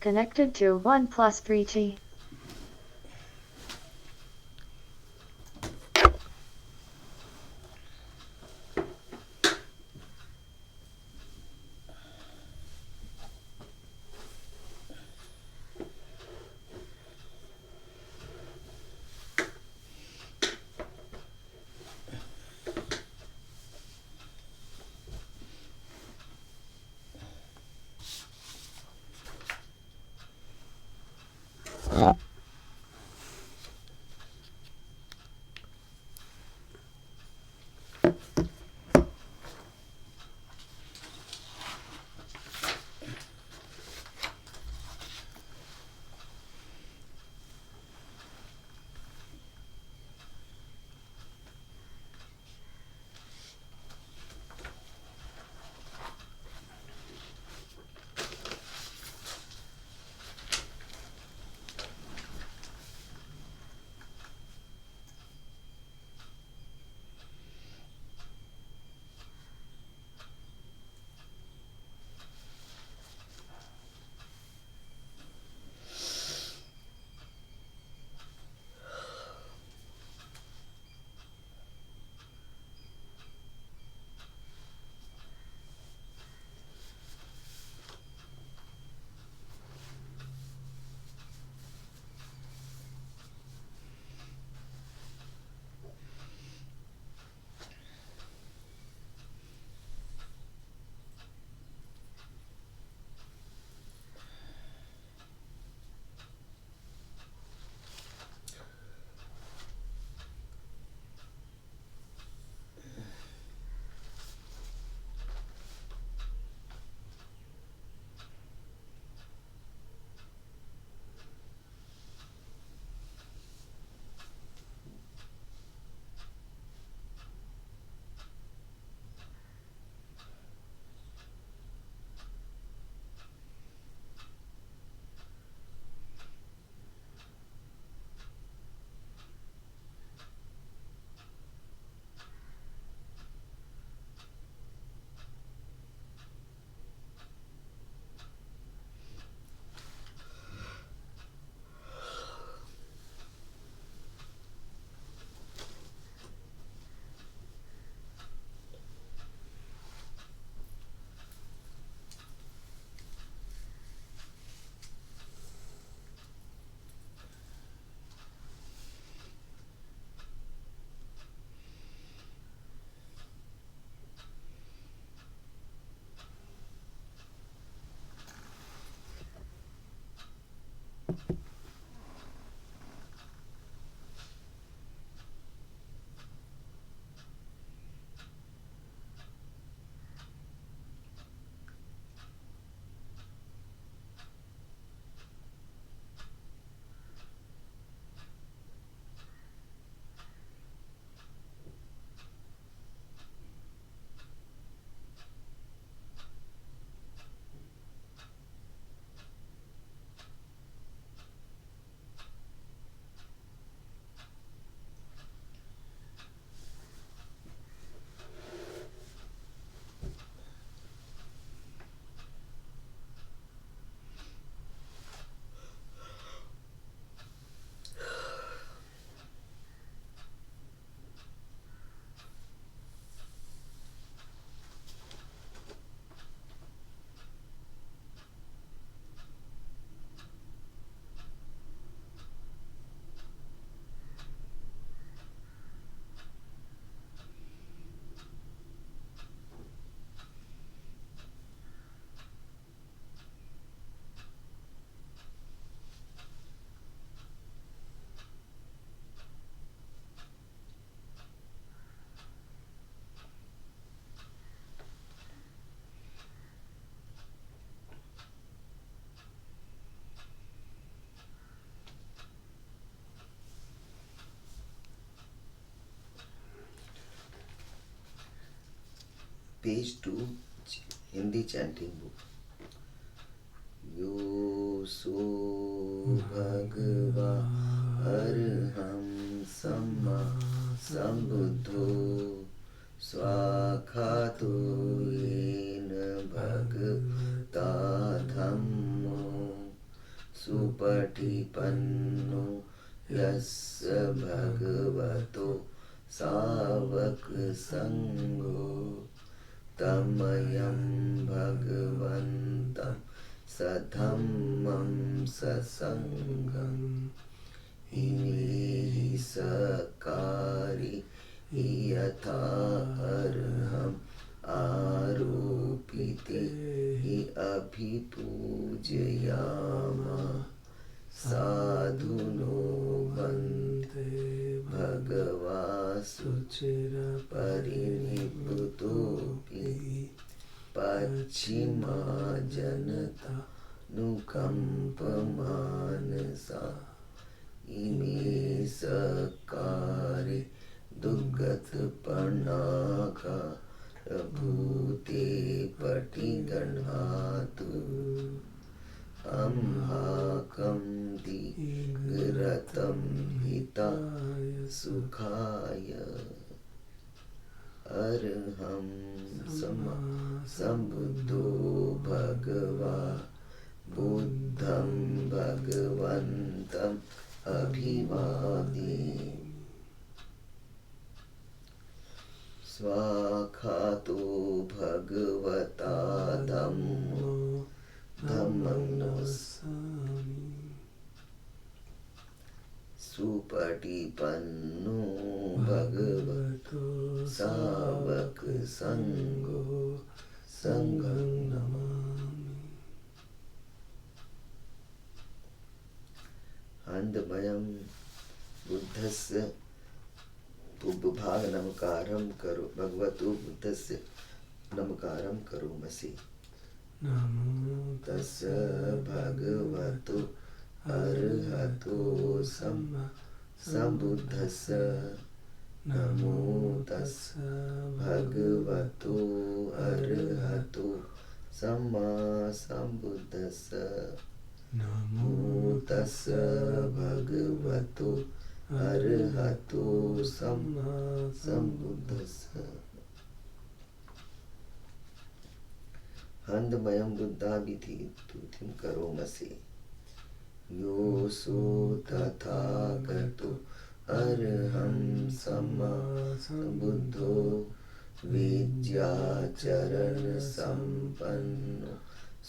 Connected to OnePlus 3G. Page 2, Hindi chanting book. यो सो भगवा अर्हं सम्मा सम्बुद्धो स्वाखातो येन भगवता धम्मो सुपटिपन्नो यस्य भगवतो सावक संगो तमयं भगवन्तं सधम्मं ससंगम् इमे सकारी यथा अर्हम् आरोपिते हि अभिपूजयामा साधुनो भन्ते भगवा शुचिर परिनिप्तोऽपि पश्चिमा जनता नुकम्पमानसा इमे सकारे दुर्गतपणाका भूते पटिगणातु अम्हाकं दिग्रतं हिताय सुखाय अर्हं सम्मा सम्बुद्धो भगवा बुद्धं भगवन्तम् अभिवादे स्वाखातो भगवता धम्मो धम्मं नमस्सामि सुपटिपन्नो भगवतो सावक संगो संघं नमामि आनंदमयं बुद्धस्य तुभ्यभाग नमकारं करो भगवतो बुद्धस्य नमकारं करोमि नमो तस्य भगवतो अरहतो सम्मा सम्बुद्धस्य नमो तस्य भगवतो अरहतो सम्मा सम्बुद्धस्य नमो तस्य भगवतो अरहतो सम्मा सम्बुद्धस्य आनंदमयं बुद्धाभिधि स्तुतिं करोमि योऽसो तथागतो अरहं सम्मा सम्बुद्धो विद्याचरण संपन्नो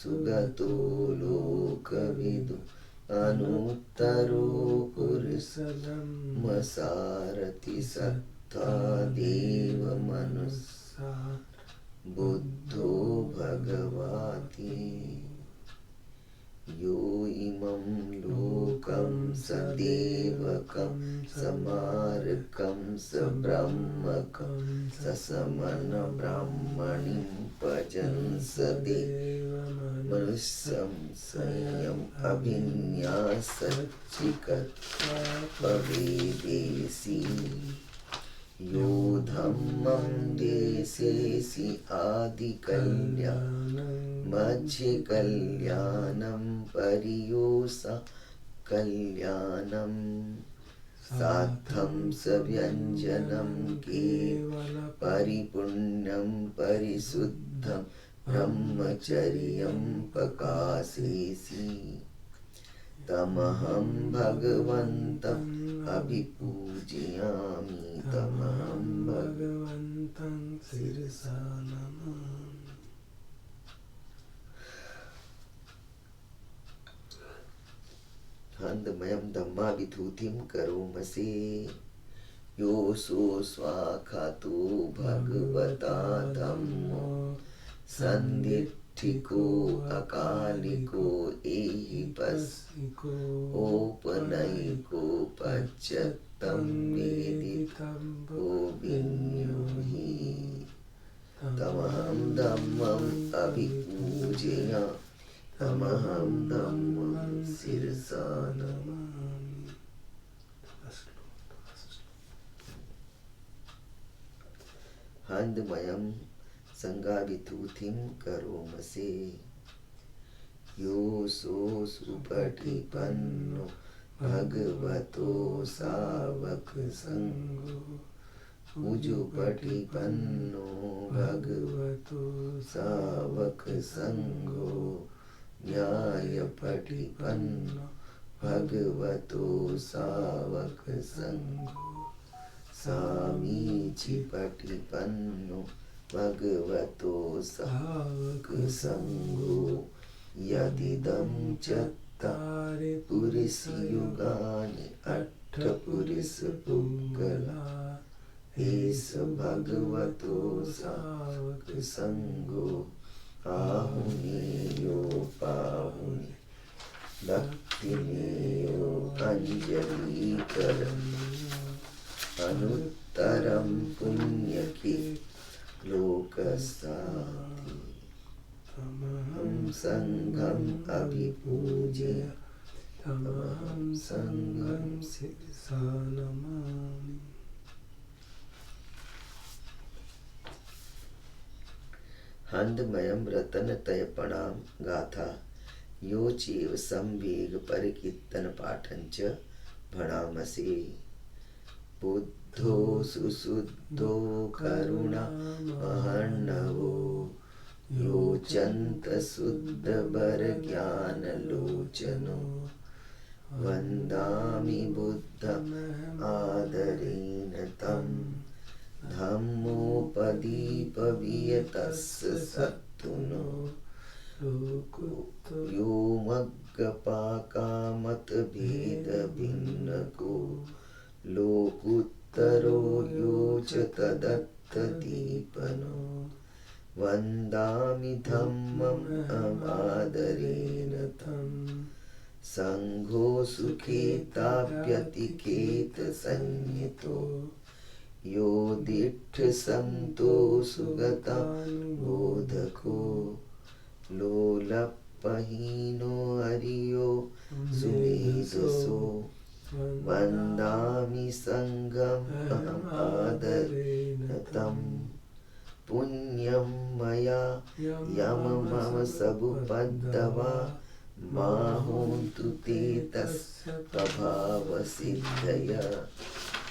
सुगतो लोकविदु अनुत्तरो पुरुषं सारथि सत्ता देव मनुष्या बुद्धो भगवाति यो इमं लोकं सदेवकं समारकं सब्रह्मकं ससमन ब्राह्मणीं भजन् सदेव मनुष्यं स्वयम् अभिन्यासच्चिकत्वा पवेदेसि यो धम्मं देशेसि आदिकल्याणं मध्ये कल्याणं परियोषा कल्याणं साद्धं सव्यञ्जनं केवल परिपुण्यं परिशुद्धं ब्रह्मचर्यं प्रकाशेसि तमहं भगवन्तम् अभिपूजयामि तमहं भगवन्तं शिरसा नमामि आनंदमयं धम्माभिधूतिं करोमि योऽसो स्वाखातो भगवता धम्मो सन्दिट्ठिको अकालिको एहिपस्सिको औपनयिको पश्चात्तं वेदितव्यो विन्यो हि तमहं धम्मम् अभिपूजयामि तमहं धम्मं शिरसा नमामि आनंदमयं संगाभिधूतिं करोमि योऽसो सुपटिपन्नो भगवतो सावक संगो उजुपटिपन्नो भगवतो सावक संगो न्यायपटिपन्नो भगवतो सावक संगो सामीचि पटिपन्नो भगवतो सावक संगो यदिदं चत्तारि पुरुषयुगानि अट्ठपुरुषपुङ्गला एष भगवतो सावक संगो आहुनेयो पाहुने दक्षिणेयो अंजलिकरणीयो अनुत्तरं पुण्यके लोकसाति तमहं संघं अभिपूज्य तमहं संघं शिरसा नमामि। हंदमयम रतन तय प्रणाम गाथा यो चेव संवेग परिकीर्तन पाठंच भणामसे बुद्धो सुशुद्धो करुणा महर्णवो यो चंत शुद्ध बर ज्ञान लोचनो वंदामि बुद्धम आदरेण तम धम्मोपदीपवियतस्य सत्तुनो यो मग्गपाकामतभेदभिन्नको लोकुत्तरो यो च तदत्तदीपनो वन्दामि धम्मम् अमादरेण तं संघो सुखेताप्यतिकेत संहितो यो दिट्ठ संतो सुगतानुबोधको लोलपहीनो हरियो सुमेधसो वन्दामि संघम् अहमादरेण तं पुण्यं मया यममम सबुपद्दवा माहोन्तु ते तस्य प्रभावसिद्धया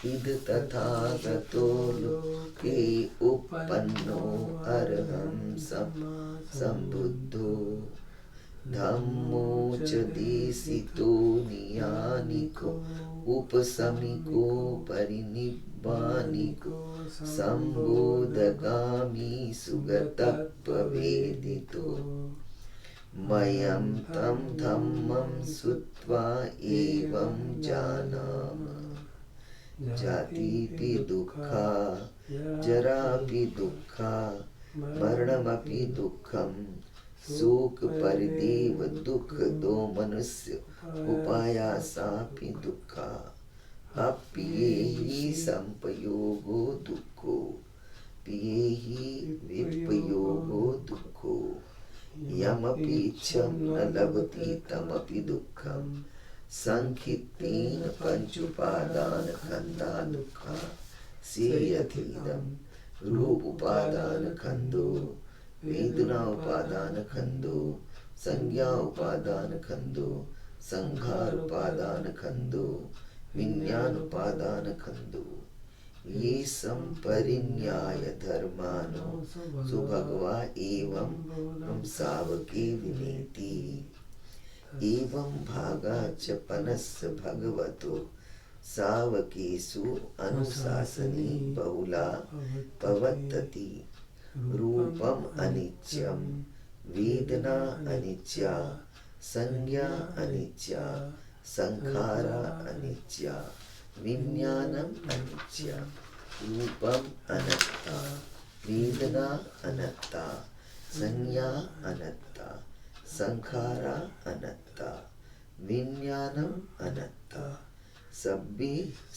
इद तथागतो लोके उपन्नो अर्हं सम्बुद्धो धम्मो च देशितो नियानिको उपसमिको परिनिब्बानिको सम्बोधगामी सुगतत्ववेदितो मयं तं धम्मं श्रुत्वा एवं जानामि जातिपि दुःखा जरापि दुःखा मरणमपि दुःखं शोक परिदेव दुःख दो मनुष्य उपायासापि दुःखा अप्येहि संपयोगो दुःखो पियेहि विपयोगो दुःखो यमपीच्छं न लभति तमपि दुःखं संखित्तेन पंचुपादान खंदा दुःखा सेयथीदं रूप उपादान खंदो वेदना उपादान खंदो संज्ञा उपादान खंदो संघार उपादान खंदो विज्ञान उपादान खंदो ये संपरिन्याय धर्मानो सुभगवा एवं हम सावके विनेति एवं भागा च पनस्य भगवतो सावकेषु अनुशासने बहुला पवत्तति रूपम अनित्यं वेदना अनित्या संज्ञा अनित्या संखारा अनित्या विज्ञानम अनित्या रूपम अनत्ता वेदना अनत्ता संज्ञा अनत्ता संखारा अनत्ता विज्ञानम अनत्ता सब्बे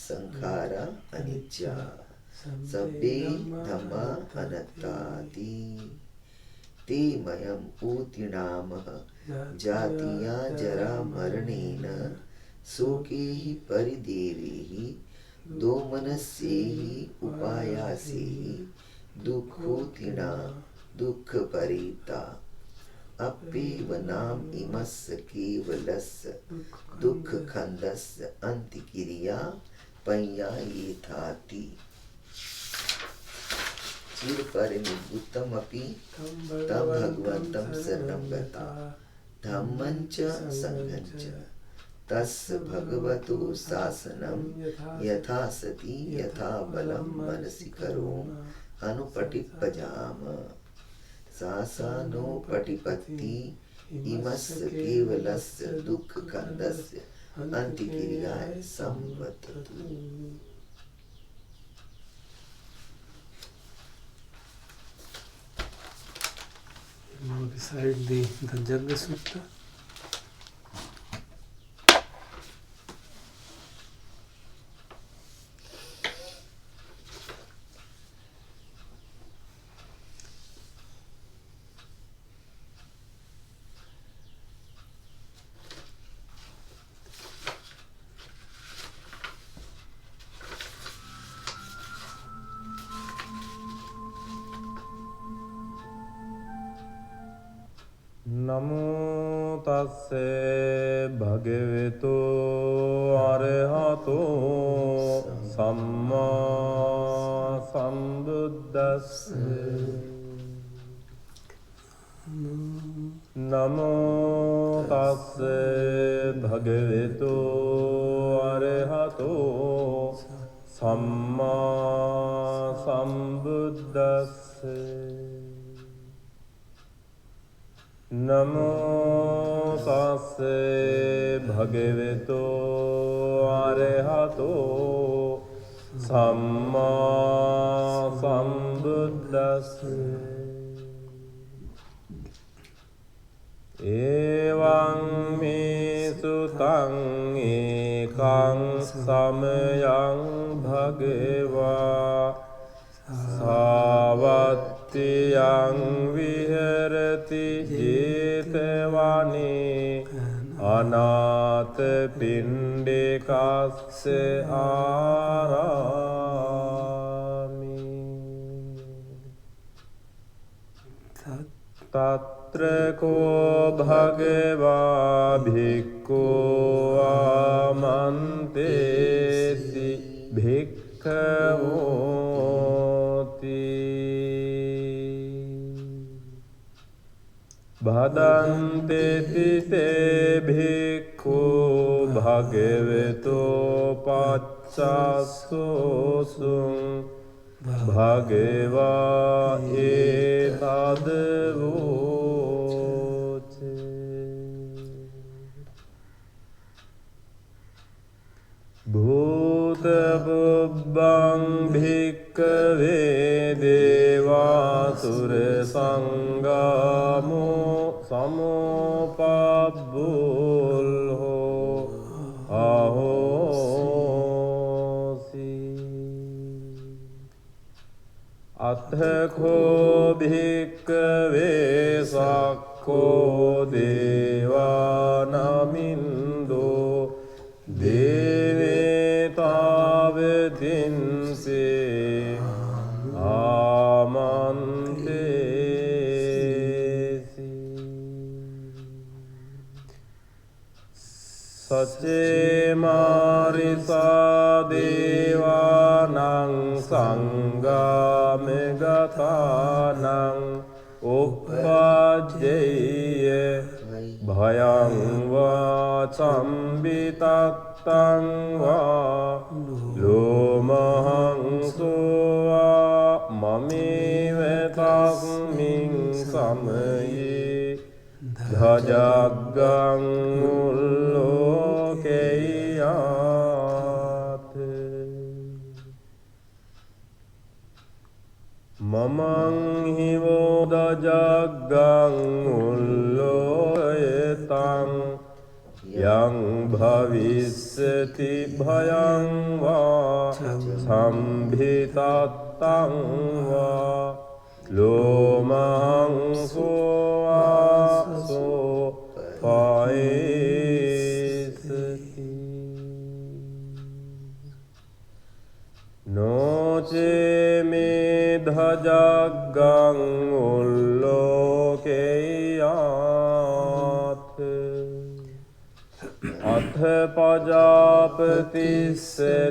संखारा अनित्या सब्बे धम्मा अनत्ताति ते मयम् ऊतिणामः जातिया जरा मरणेन शोके हि परिदेवे हि दोमनस्ये हि उपायासे हि दुःखोतिणा दुःखपरीता अप्येव नाम इमस्य केवलस्य दुःखखण्डस्य अन्तिक्रिया पञ्यायेथाति चिरपरिनिर्वृत्तमपि तं भगवन्तं शरणं गता धम्मं च संघं च तस्य भगवतो शासनं यथा सति यथा बलं मनसि chrome अनुपटिप्पजाम शासनोपटिपत्ति इमस्य केवलस्य दुःखकन्दस्य अन्तिक्रियाय संवदतु। Beside the Dhanjagya Sutta. නමෝ තස්සේ භගවතු අරහතෝ සම්මා සම්බුද්දස්සේ නමෝ තස්සේ භගවතු අරහතෝ සම්මා සම්බුද්දස්සේ නමෝ තස්සේ භගවතු අරහතෝ සම්මා සම්බුද්දස්සේ එවං මේ සුතං ඒකං සමයං භගවා සාවත්තියං විහෙරති ජේතවනේ අනාථ පිණ්ඩිකස්ස ආරාමි තත්‍ර කෝ භගවා භික්ඛු ආමන්තේති භික්ඛවෝති භදන්තේති තේ භික්ඛු භගවතෝ පච්චස්සෝසුං භගවා ඒතදවෝචේ භූත බුබ්බං භික්ඛවේ දේවාසුර සංගාමෝ සමෝපබ්බුල්හෝ අහෝසි අත්ථකෝ භික්ඛවේ සක්ඛෝ දේවානමින්දෝ දේවතාවතින්සේ ආමන්තේසි සචේමාරිසා දේවානං සංගාමගතානං උප්පජ්ජේය භයං වා චම්බිතත්තං වා ලෝමහං සෝවා මමේව තස්මින් සමයේ ධජග්ගං උල්ලෝකේයාත මමං හිවෝ ධජග්ගං උල්ලෝකේතං යං භවිස්සති භයං වා සම්භිතත්තං වා ලෝමහං සෝවාසෝ පායේසති නොචේ මේ ධජග්ගං උල්ලෝකේයාත් අත්ථ පජාපතිස්ස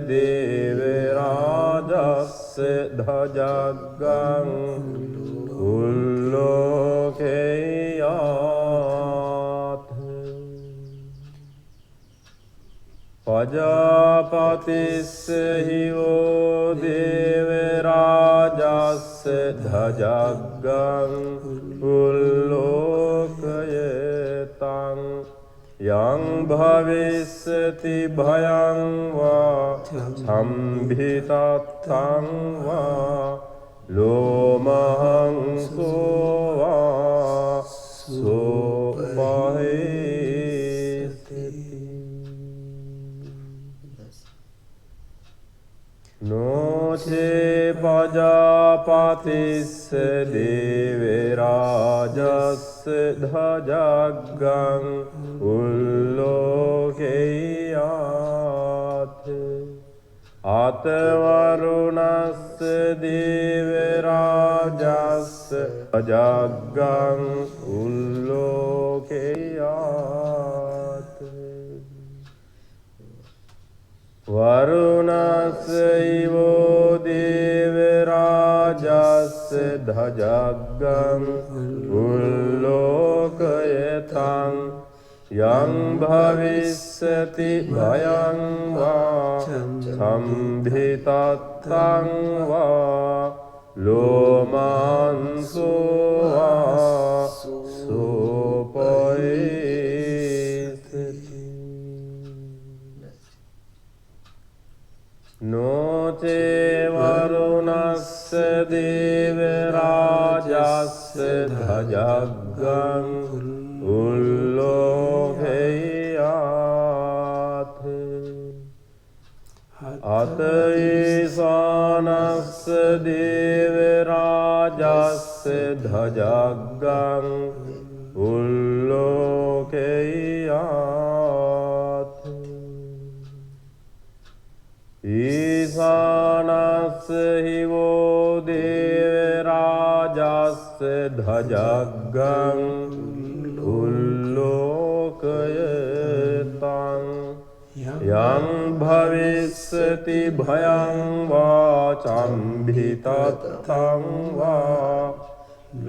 දේව රාජස්ස ධජග්ගං උල්ලෝකේයාත් පජාපතිස්ස හිවෝ දේවරාජස්ස ධජග්ගං උල්ලෝකයතං යං භවිස්සති භයං වා සම්භිතත්තං වා ලෝමහං සෝවා සෝපහේසති නොචේ පජාපතිස්ස දේවරාජස්ස ධජග්ගං උල්ලෝකයාත අතවරුණස්ස දේවරාජස්ස ධජග්ගං උල්ලෝකයාත වරුණස්සයිවෝ දේවරාජස්ස ධජග්ගං උල්ලෝකයතං යං භවිස්සති භයං වා සම්භිතත්තං වා ලෝමාංසෝ වා සෝපයේසති නොචේ වරුණස්ස දේවරාජස්ස ධජග්ගං උල්ලෝකයාත අතීසානස්ස දේවරාජස්ස ධජග්ගං උල්ලෝකයාත ඊසානස්ස හිවෝ දේවරාජස්ස ධජග්ගං උල්ලෝකයතං යං භවිස්සති භයං වා චම්භිතත්තං වා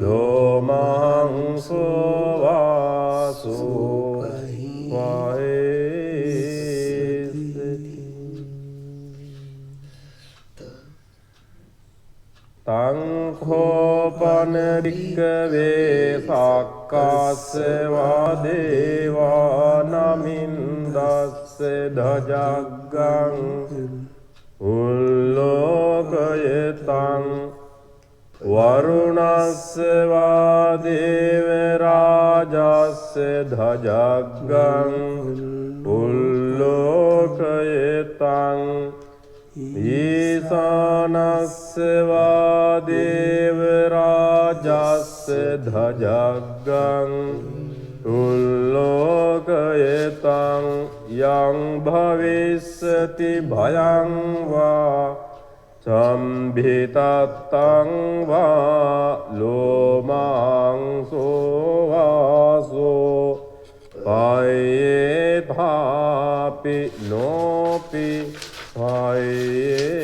ලෝමහං සෝවා සෝපහේසති තං කෝපන භික්ඛවේ සක්කාසවා දේවා නමින්දස්ස ධජග්ගං උල්ලෝකයතං වරුණස්සවා දේවරාජස්ස ධජග්ගං උල්ලෝකයතං ඊසානස්සවා දේවරාජස්ස ධජග්ගං උල්ලෝකයතං යං භවිස්සති භයං වා සම්භිතත්තං වා ලෝමාංසෝ වාසෝ පයේථාපි නෝපි පයේති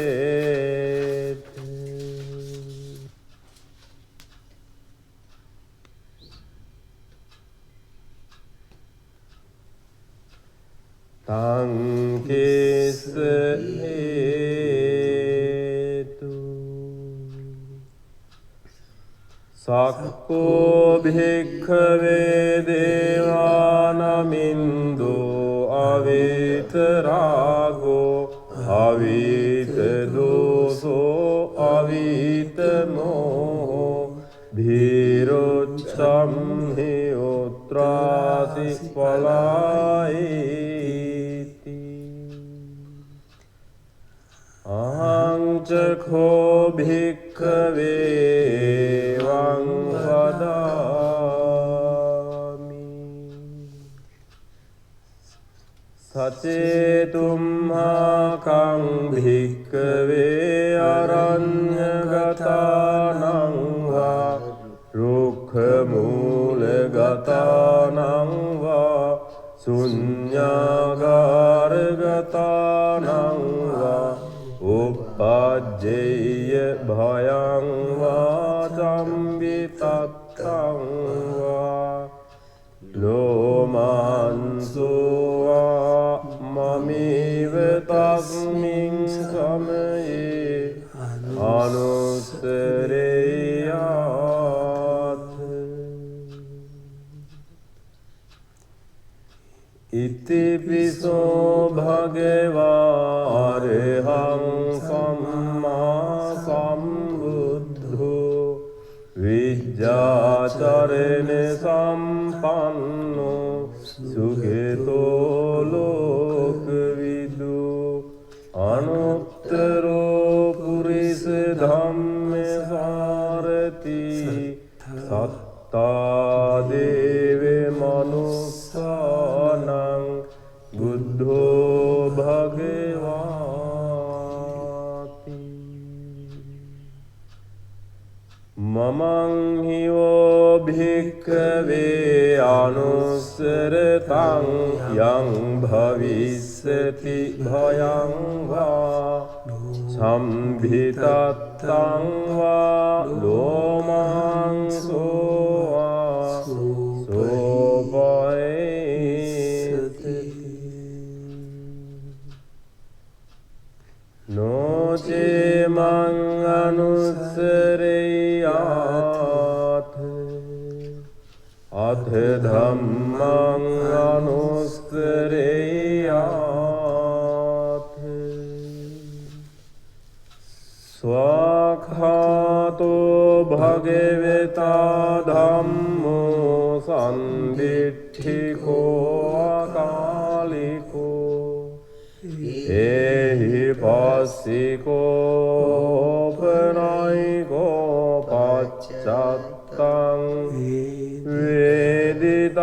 තං කිස්ස හේතු සක්කෝ භික්ඛවේ දේවානමින්දෝ අවිතරාගෝ අවිත දෝසෝ අවිත මෝහෝ භීරොච්ඡම් හි උත්‍රාසි පලායිති අහං චඛෝ භික්ඛවේ වං වදාමි සචේතුම්හාකං භික්ඛවේ අරඤ්ඤගතානං වා රුක්ඛමූලගතානං වා ශුඤ්ඤාගාරගතානං වා uppajjeyය භයං වා චම්බිතත්තං වා ලෝමාංසෝ වා මමේ තස්මින් සමයේ අනුස්සරේයාත් ඉතිපිසෝ භගවා අරහං සම්මා සම්බුද්ධෝ විජ්ජාචරණ සම්පන්නෝ සුඛිතෝ ලෝකවිදු අනුත්තරෝ පුරිස ධම්මසාරති සත්තා දේව මනුස්සානං බුද්ධෝ භගවාති මමං හිවෝ භික්ඛවේ අනුස්සරතං යං භවිස්සති භයං වා සම්භිතත්තං වා ලෝමාංසෝ වා සෝපයේති නොචේ මං අනුස්සරේයාත් අත ධම්මං අනුස්සරේයාත් ස්වාඛාතෝ භගවතා ධම්මෝ සම්දිට්ඨිකෝ අකාලිකෝ එහි පස්සිකෝ පනයිකෝ පච්චත්තං වේදිතබ්බෝ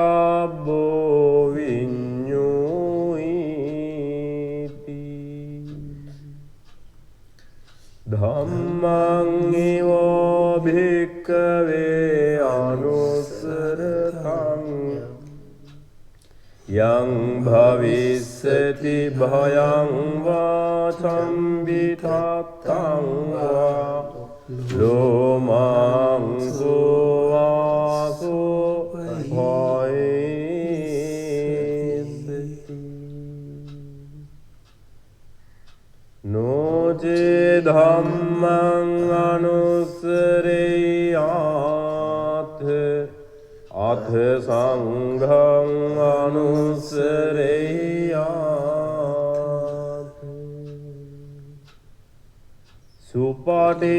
විඤ්ඤුයිති ධම්මං ඊවෝ භික්ඛවේ අනුස්සරතං යං භවිස්සති භයං වා සම්භිතත්තං වා ලෝමාංසෝ වාසෝ භයේසති නොචේ ධම්මං අනුස්සරේයාත් අත සංඝං අනුස්සරේයාත්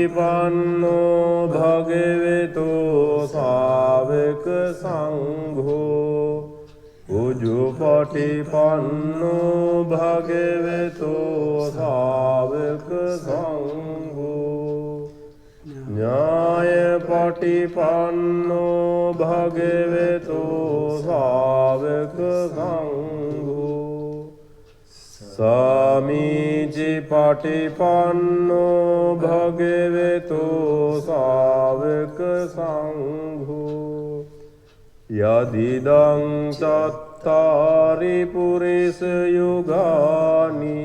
සුපටිපන්නෝ භගවතු ශාවක සංඝෝ උජුපටිපන්නෝ භගවතු ශාවක සංඝෝ ඥායපටිපන්නෝ භගවතු ශාවක සංඝෝ සාමීචි පටිපන්නෝ භගවතු ශාවක සංඝෝ යදිදං චත්තාරි පුරිස යුගානි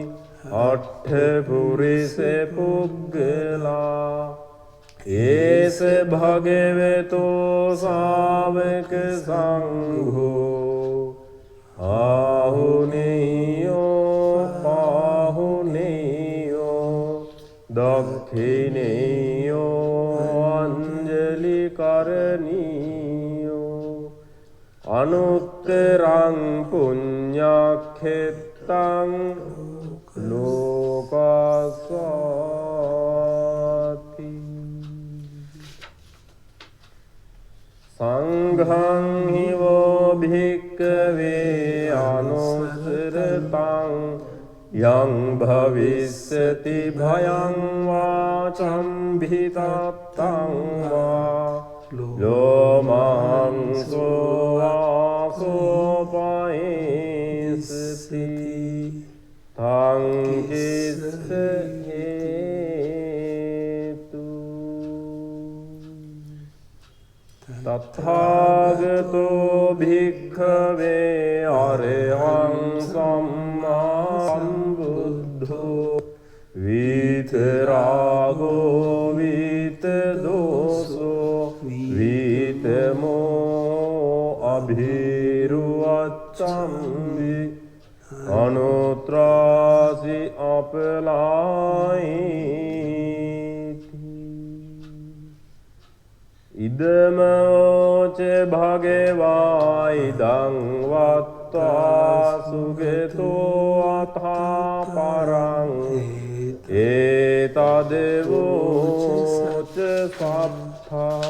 අට්ඨ පුරිස පුග්ගලා ඒස භගවතු ශාවක සංඝෝ ආහුනේයෝ පාහුනේයෝ දක්ඛිනේයෝ අංජලි කරණීයෝ අනුත්තරං පුඤ්ඤක්ඛෙත්තං ලෝකස්සාති සංඝං හිවෝ භික්ඛවේ අනුස්සරතං යං භවිස්සති භයං වා සම්භිතත්තං වා ලෝමාංසෝ වාසෝ පයේසති තං කිස්ස හේතු තථාගතෝ භික්ඛවේ අරහං සම්මා සම්බුද්ධෝ විතරාගෝ විතදෝසෝ විතමෝ අභිරුවච්ඡම්මි අනුත්‍රාසි ඉදමෝච භගවා ඉදං වත්වා සුගතෝ අථා පරං ඒතදෙවෝච සත්තා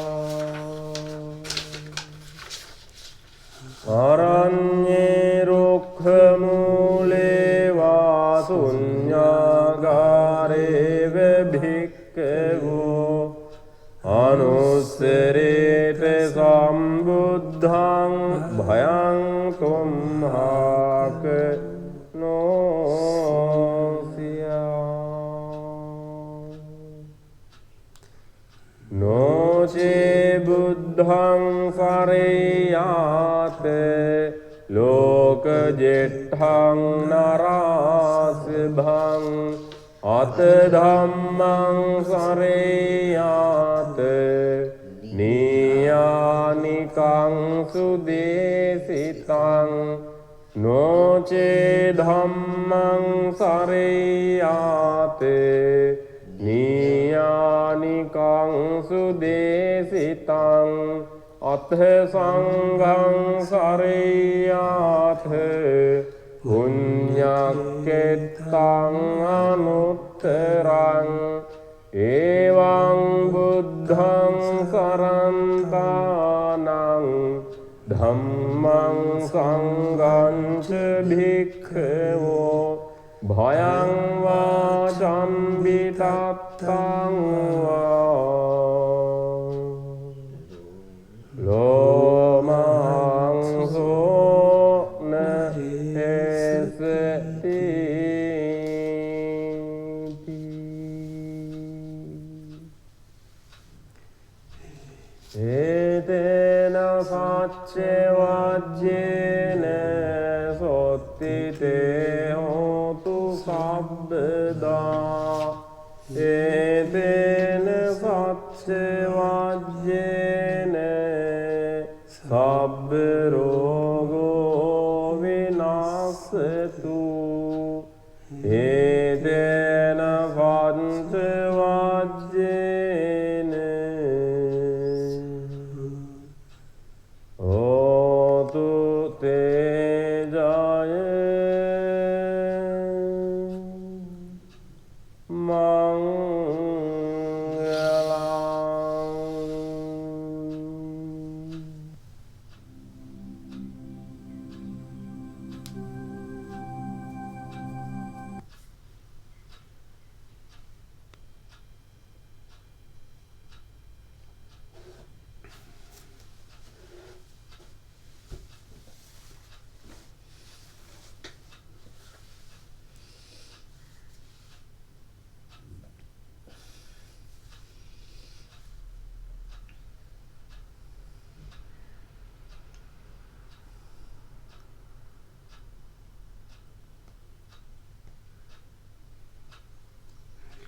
අරඤ්ඤේ රුක්ඛ මූලේ වා ශුඤ්ඤාගාරේ භික්ඛවෝ අනුස්සරේත සම්බුද්ධං භයං තුම්හාක නොචේ බුද්ධං සරේයාත ලෝක ජෙට්ඨං නරාසභං අත ධම්මං සරේයාත නීයානිකං සුදේසිතං නොචේ ධම්මං සරේයාත නීයානිකං සුදේසිතං අත්ථ සංඝං සරේයාත පුඤ්ඤක්ඛෙත්තං අනුත්තරං එවං බුද්ධං සරන්තානං ධම්මං සංඝං ච භික්ඛවෝ භයං වාචං විතත්තං වා ලෝමං සෝන හේසති ඒතේන සච්චේ වජ්ජේන සොත්තිතේ හෝතු සබ්බදා ඒතේන සච්චේ වජ්ජේන සබ්බ රෝගෝ විනාශතු ඒතේන පංච වජ්ජේන හෝතු තේජය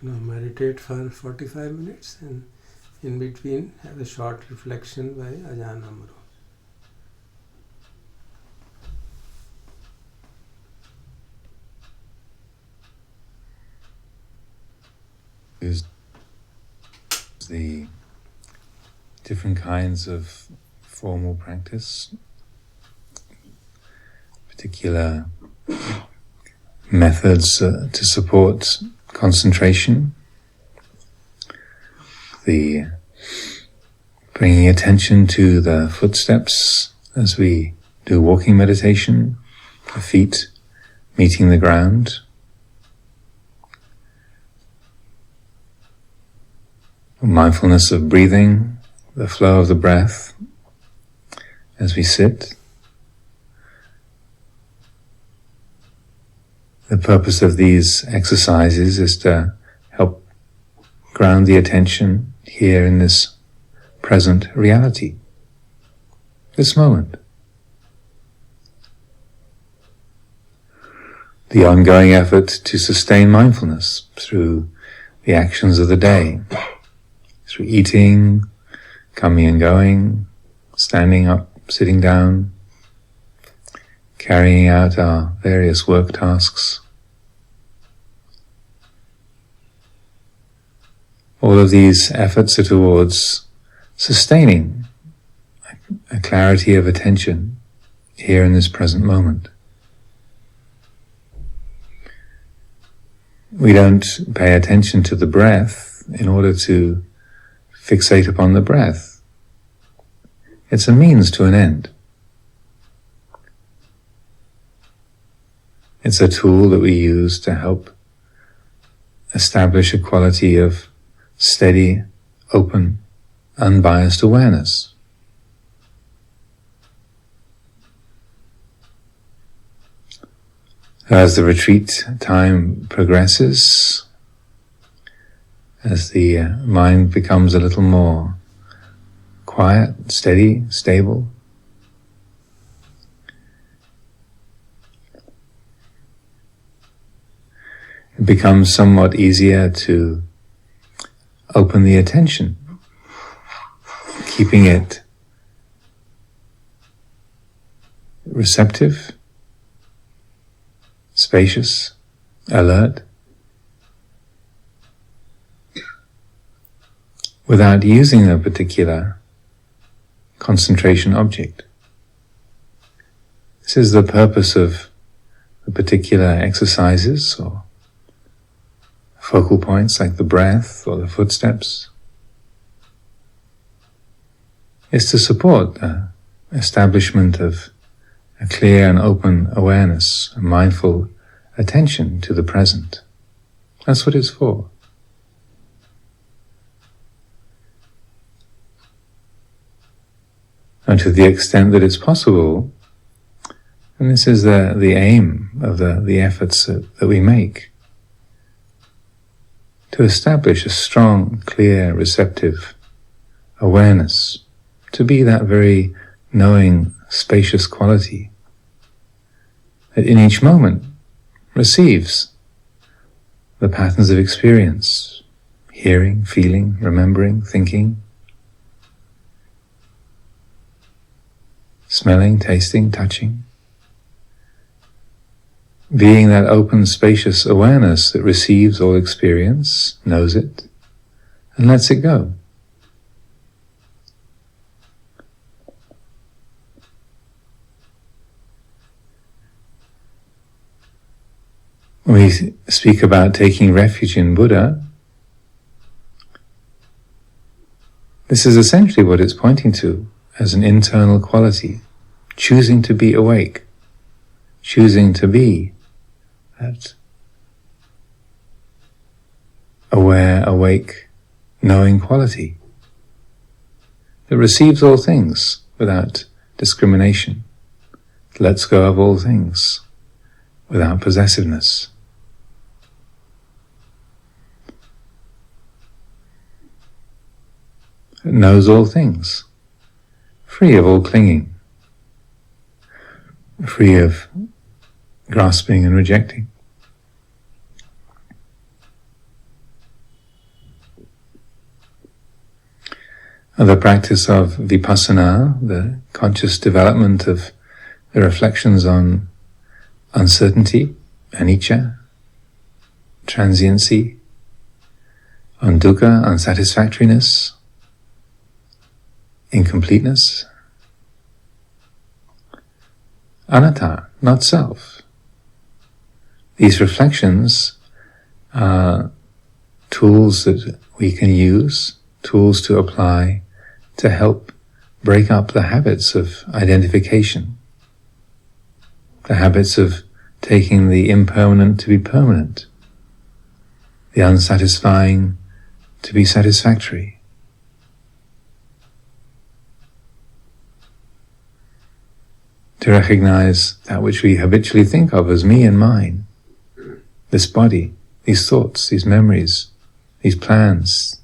Now meditate for 45 minutes and in between have a short reflection by Ajahn Amaro. Is the different kinds of formal practice, particular methods to support concentration, the bringing attention to the footsteps as we do walking meditation, the feet meeting the ground, mindfulness of breathing, the flow of the breath as we sit. The purpose of these exercises is to help ground the attention here in this present reality, this moment. The ongoing effort to sustain mindfulness through the actions of the day, through eating, coming and going, standing up, sitting down, carrying out our various work tasks, All of these efforts are towards sustaining a clarity of attention here in this present moment. We don't pay attention to the breath in order to fixate upon the breath. It's a means to an end. It's a tool that we use to help establish a quality of steady, open, unbiased awareness. As the retreat time progresses, as the mind becomes a little more quiet, steady, stable, it becomes somewhat easier to open the attention, keeping it receptive, spacious, alert, without using a particular concentration object. This is the purpose of the particular exercises or focal points like the breath or the footsteps, is to support the establishment of a clear and open awareness, a mindful attention to the present. That's what it's for. And to the extent that it's possible, and this is the aim of the efforts that we make, to establish a strong, clear, receptive awareness, to be that very knowing, spacious quality that in each moment receives the patterns of experience, hearing, feeling, remembering, thinking, smelling, tasting, touching, being that open, spacious awareness that receives all experience, knows it, and lets it go. When we speak about taking refuge in Buddha, this is essentially what it's pointing to as an internal quality, choosing to be awake, choosing to be that aware, awake, knowing quality that receives all things without discrimination, lets go of all things without possessiveness. It knows all things, free of all clinging, free of grasping and rejecting. And the practice of vipassana, the conscious development of the reflections on uncertainty, anicca, transiency, on dukkha, unsatisfactoriness, incompleteness, anatta, not self. These reflections are tools that we can use, tools to apply to help break up the habits of identification, the habits of taking the impermanent to be permanent, the unsatisfying to be satisfactory. To recognize that which we habitually think of as me and mine, this body, these thoughts, these memories, these plans,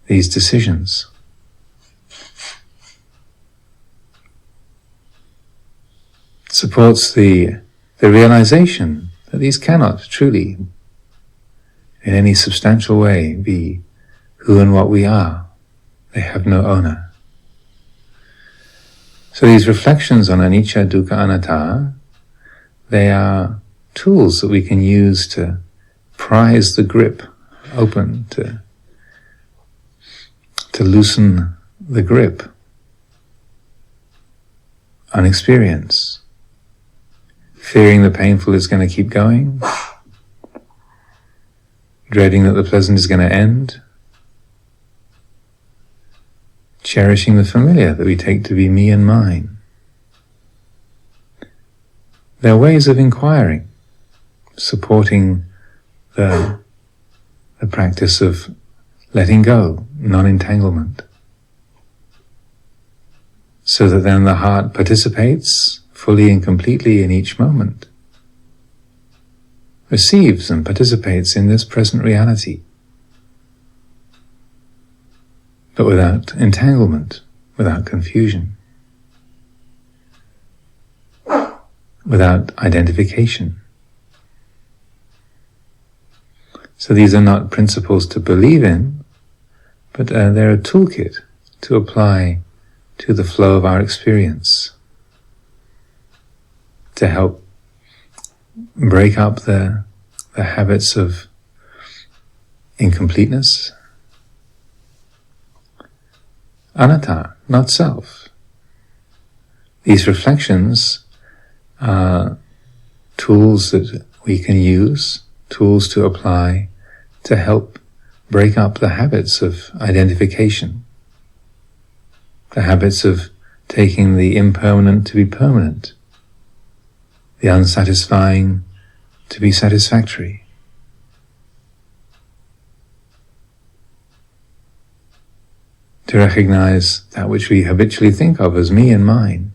these decisions. Supports the realization that these cannot truly, in any substantial way, be who and what we are. They have no owner. So these reflections on anicca, dukkha, anatta, they are tools that we can use to prise the grip open, to to loosen the grip on experience, fearing the painful is going to keep going, dreading that the pleasant is going to end, cherishing the familiar that we take to be me and mine. There are ways of inquiring, supporting the practice of letting go, non-entanglement, so that then the heart participates fully and completely in each moment, receives and participates in this present reality, but without entanglement, without confusion, without identification. So these are not principles to believe in, but they're a toolkit to apply to the flow of our experience, to help break up the habits of incompleteness, anatta, not self. These reflections are tools that we can use, tools to apply to help break up the habits of identification, the habits of taking the impermanent to be permanent, the unsatisfying to be satisfactory. To recognize that which we habitually think of as me and mine,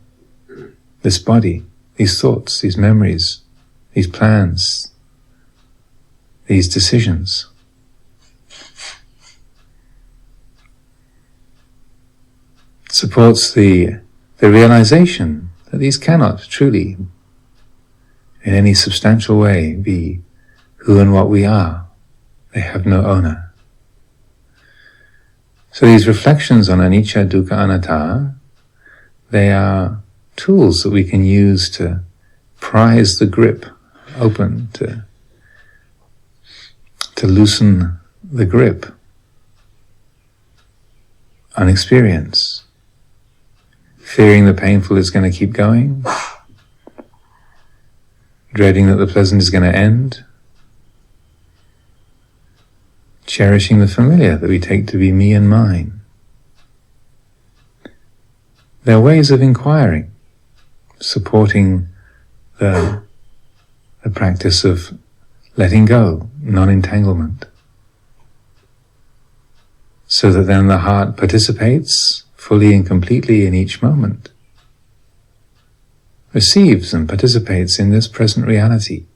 this body, these thoughts, these memories, these plans, these decisions. Supports the realization that these cannot truly, in any substantial way, be who and what we are. They have no owner. So these reflections on anicca, dukkha, anatta, they are tools that we can use to prise the grip open, to loosen the grip on experience, fearing the painful is going to keep going, dreading that the pleasant is going to end, cherishing the familiar that we take to be me and mine. There are ways of inquiring, supporting the practice of letting go, non-entanglement, so that then the heart participates fully and completely in each moment, receives and participates in this present reality,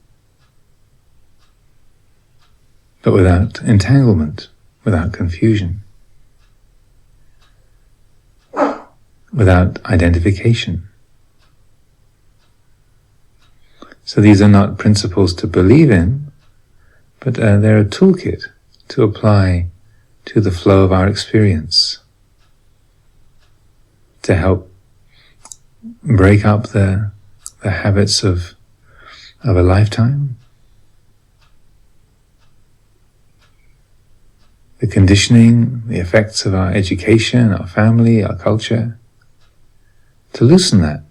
but without entanglement, without confusion, without identification. So these are not principles to believe in, but they're a toolkit to apply to the flow of our experience, to help break up the habits of a lifetime, the conditioning, the effects of our education, our family, our culture, to loosen that,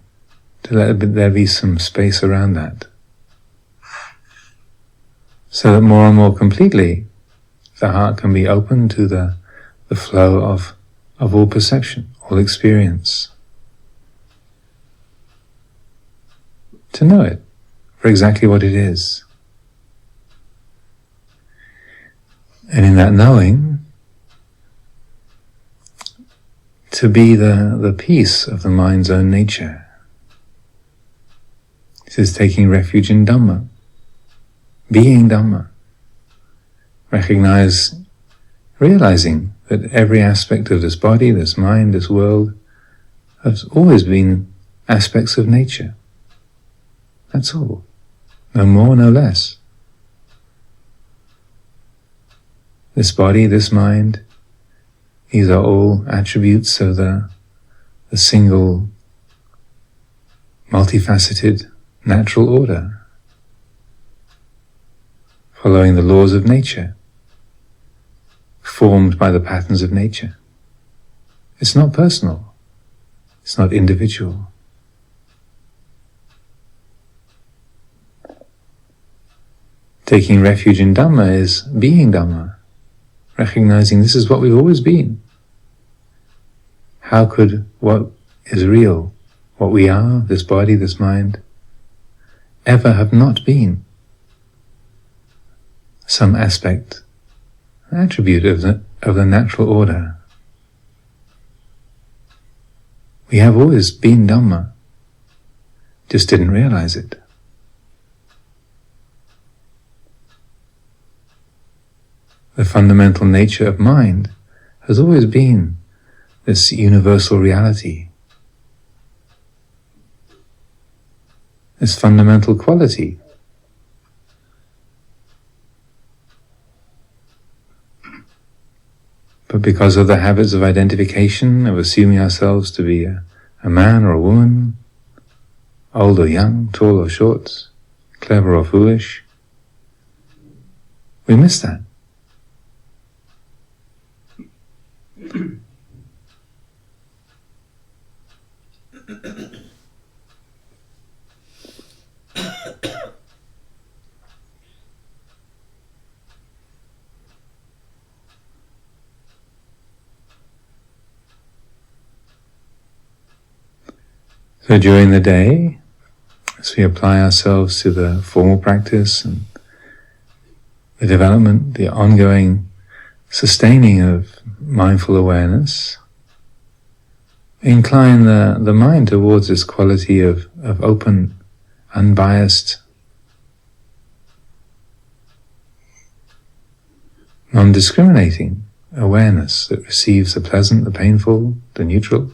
to let there be some space around that, so that more and more completely the heart can be open to the flow of all perception, all experience, to know it for exactly what it is. And in that knowing, to be the peace of the mind's own nature. This is taking refuge in Dhamma, being Dhamma. Realizing that every aspect of this body, this mind, this world, has always been aspects of nature. That's all. No more, no less. This body, this mind, these are all attributes of the single, multifaceted, natural order, following the laws of nature, formed by the patterns of nature. It's not personal. It's not individual. Taking refuge in Dhamma is being Dhamma, recognizing this is what we've always been. How could what is real, what we are, this body, this mind, ever have not been some aspect, attribute of the natural order? We have always been Dhamma, just didn't realize it. The fundamental nature of mind has always been this universal reality, this fundamental quality. But because of the habits of identification, of assuming ourselves to be a man or a woman, old or young, tall or short, clever or foolish, we miss that. So during the day, as we apply ourselves to the formal practice and the development, the ongoing sustaining of mindful awareness, incline the mind towards this quality of open, unbiased, non-discriminating awareness that receives the pleasant, the painful, the neutral,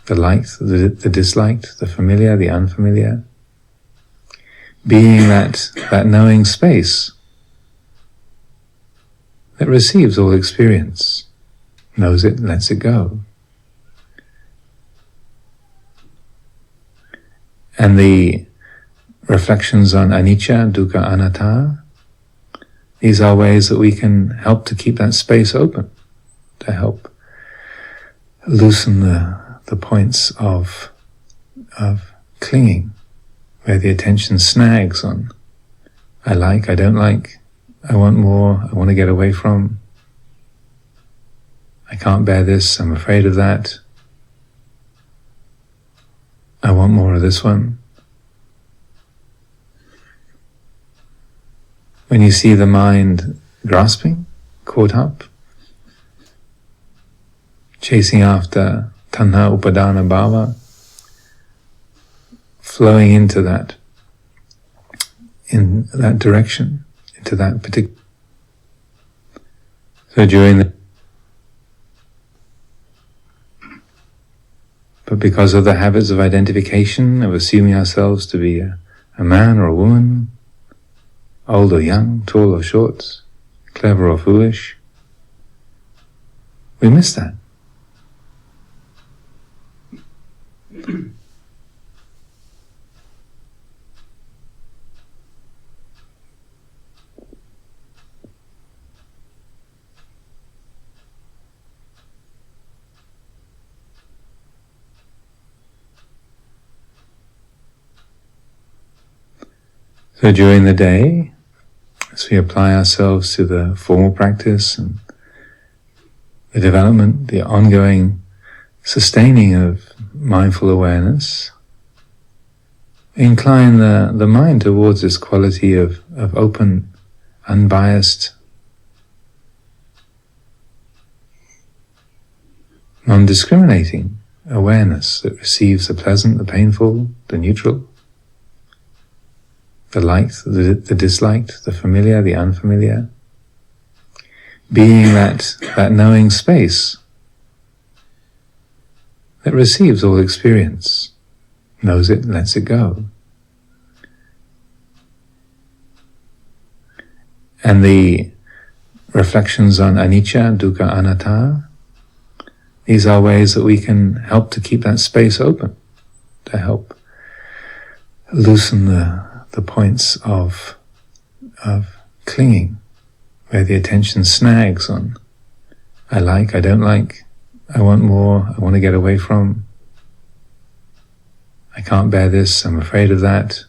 the liked, the disliked, the familiar, the unfamiliar. Being that knowing space that receives all experience, knows it, lets it go. And the reflections on anicca, dukkha, anatta, these are ways that we can help to keep that space open, to help loosen the points of clinging, where the attention snags on I like, I don't like, I want more, I want to get away from, I can't bear this, I'm afraid of that, I want more of this one. When you see the mind grasping, caught up, chasing after tanha upadana bhava, flowing into that, in that direction, into that particular. So but because of the habits of identification, of assuming ourselves to be a man or a woman, old or young, tall or short, clever or foolish, we miss that. So during the day, as we apply ourselves to the formal practice and the development, the ongoing sustaining of mindful awareness, incline the mind towards this quality of open, unbiased, non-discriminating awareness that receives the pleasant, the painful, the neutral, the liked, the disliked, the familiar, the unfamiliar. Being that knowing space that receives all experience, knows it, lets it go. And the reflections on anicca, dukkha, anatta, these are ways that we can help to keep that space open, to help loosen the points of clinging, where the attention snags on I like, I don't like, I want more, I want to get away from, I can't bear this, I'm afraid of that,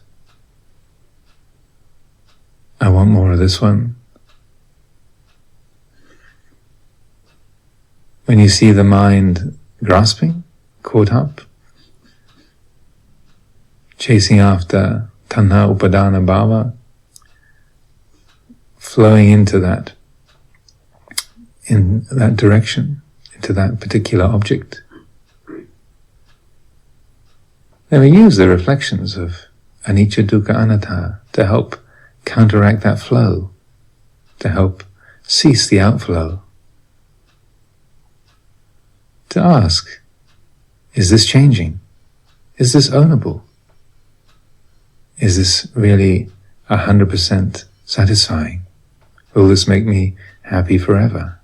I want more of this one. When you see the mind grasping, caught up, chasing after tanha upadana bhava, flowing into that, in that direction, into that particular object, then we use the reflections of anicca dukkha anatta to help counteract that flow, to help cease the outflow, to ask, is this changing? Is this ownable? Is this really 100% satisfying? Will this make me happy forever?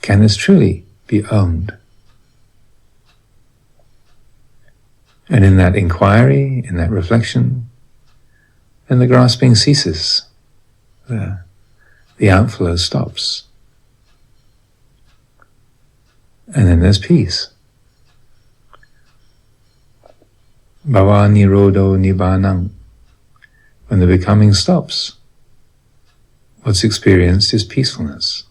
Can this truly be owned? And in that inquiry, in that reflection, then the grasping ceases. The outflow stops. And then there's peace. Bhava nirodho nibbānam. When the becoming stops, what's experienced is peacefulness.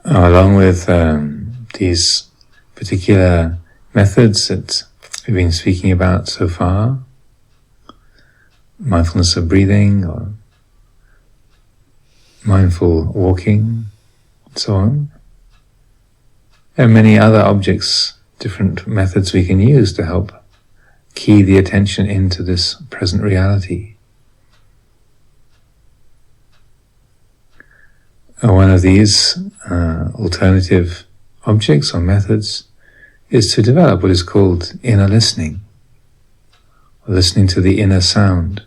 Along with these particular methods that we've been speaking about so far, mindfulness of breathing or mindful walking, and so on, there are many other objects, different methods we can use to help key the attention into this present reality. One of these alternative objects or methods is to develop what is called inner listening, or listening to the inner sound.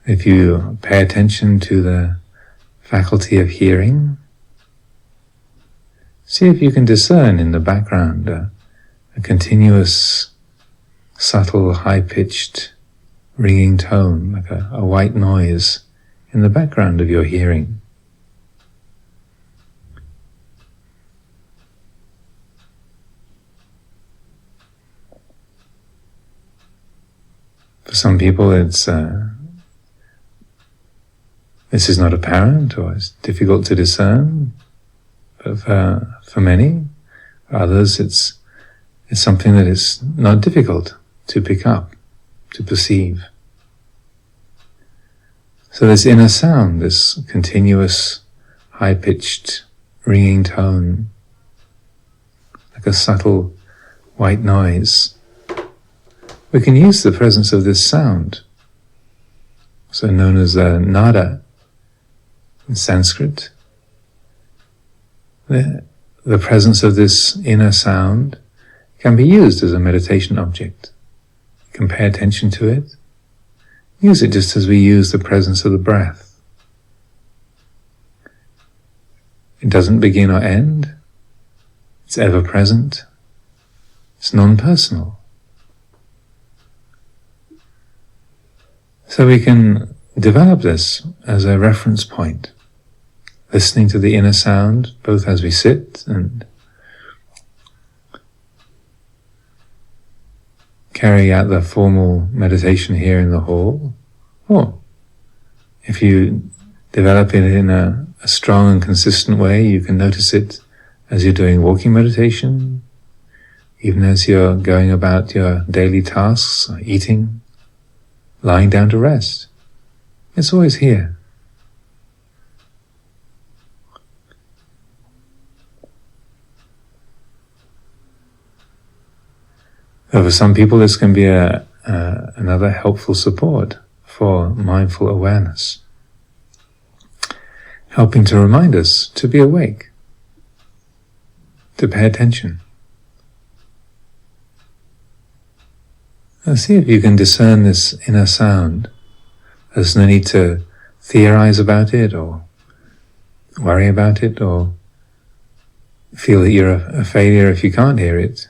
If you pay attention to the faculty of hearing, see if you can discern in the background a continuous, subtle, high-pitched, ringing tone, like a white noise in the background of your hearing. For some people this is not apparent or it's difficult to discern, but for many others it's something that is not difficult to pick up, to perceive. So this inner sound, this continuous, high-pitched, ringing tone, like a subtle white noise, we can use the presence of this sound, also known as nada in Sanskrit. The presence of this inner sound can be used as a meditation object. You can pay attention to it. Use it just as we use the presence of the breath. It doesn't begin or end. It's ever present. It's non-personal. So we can develop this as a reference point, listening to the inner sound, both as we sit and carrying out the formal meditation here in the hall, or if you develop it in a strong and consistent way, you can notice it as you're doing walking meditation, even as you're going about your daily tasks, eating, lying down to rest. It's always here. Though for some people this can be another helpful support for mindful awareness, helping to remind us to be awake, to pay attention. Now see if you can discern this inner sound. There's no need to theorize about it or worry about it or feel that you're a failure if you can't hear it.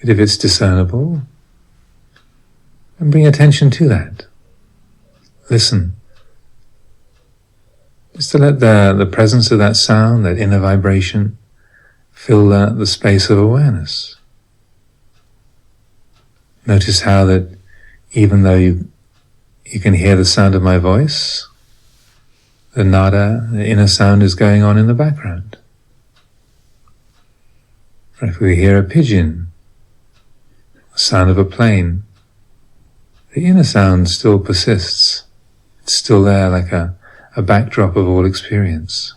But if it's discernible, then bring attention to that. Listen. Just to let the presence of that sound, that inner vibration, fill the space of awareness. Notice how that even though you can hear the sound of my voice, the nada, the inner sound is going on in the background. Or if we hear a pigeon, the sound of a plane, the inner sound still persists. It's still there like a backdrop of all experience.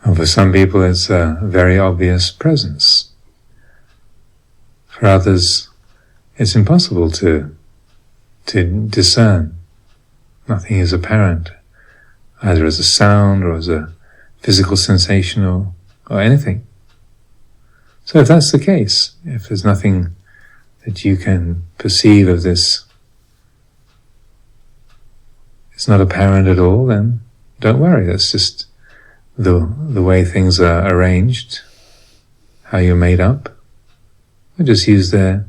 And for some people it's a very obvious presence. For others it's impossible to discern. Nothing is apparent, either as a sound or as a physical sensation or anything. So if that's the case, if there's nothing that you can perceive of this, it's not apparent at all, then don't worry. That's just the way things are arranged, how you're made up. We just use the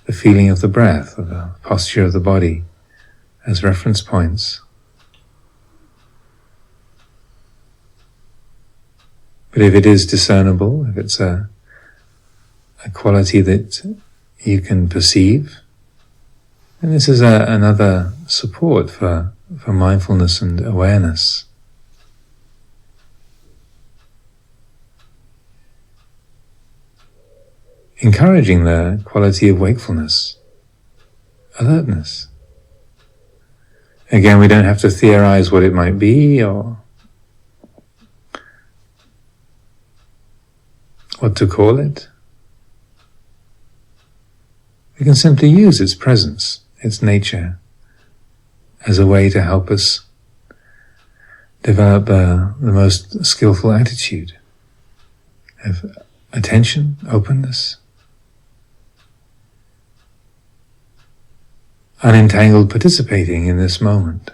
feeling of the breath, or the posture of the body as reference points. But if it is discernible, if it's a quality that you can perceive, then this is another support for mindfulness and awareness. Encouraging the quality of wakefulness, alertness. Again, we don't have to theorize what it might be or what to call it. We can simply use its presence, its nature, as a way to help us develop the most skillful attitude of attention, openness, unentangled participating in this moment.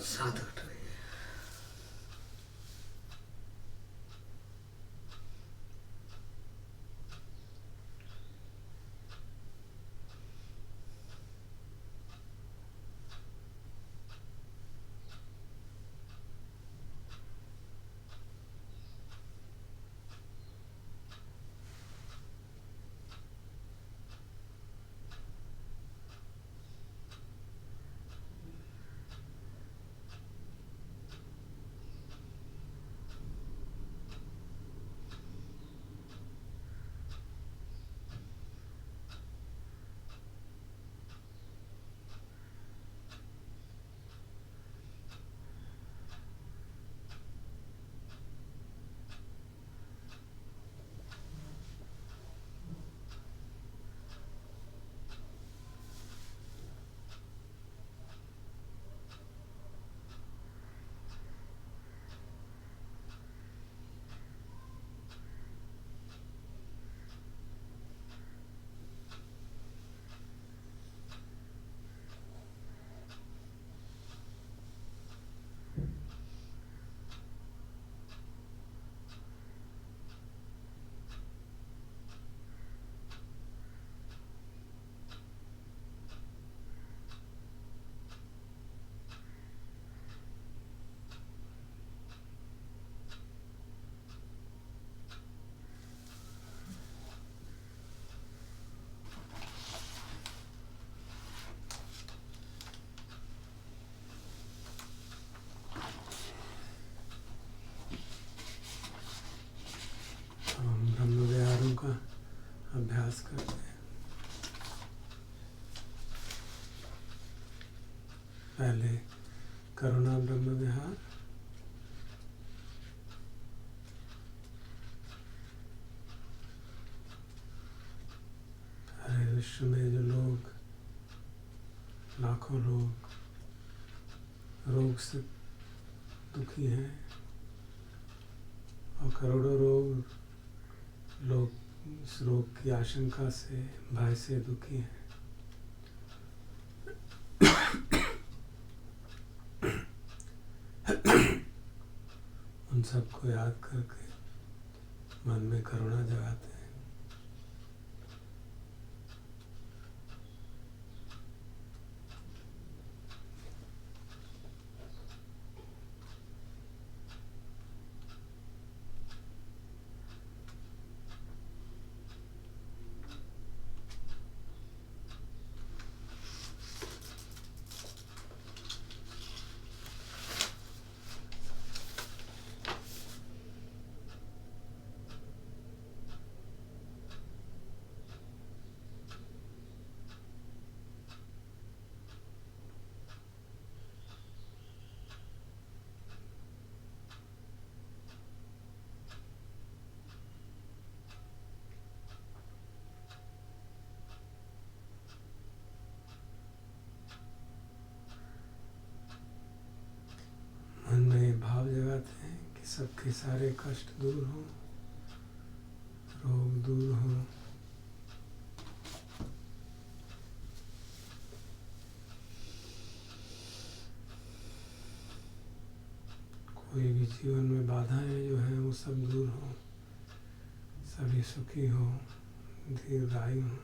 सात घट रही है। हम ब्रह्म विहारों का अभ्यास करते हैं। पहले करुणा ब्रह्म विहार, सारे विश्व में जो लोग, लाखों लोग रोग से दुखी हैं और करोड़ों लोग इस रोग की आशंका से, भय से दुखी हैं। उन सबको याद करके मन में करुणा जगाते हैं। मन में ये भाव जगाते हैं कि सबके सारे कष्ट दूर हों, रोग दूर हों, कोई भी जीवन में बाधाएं जो हैं वो सब दूर हों, सभी सुखी हों, दीर्घायु हों।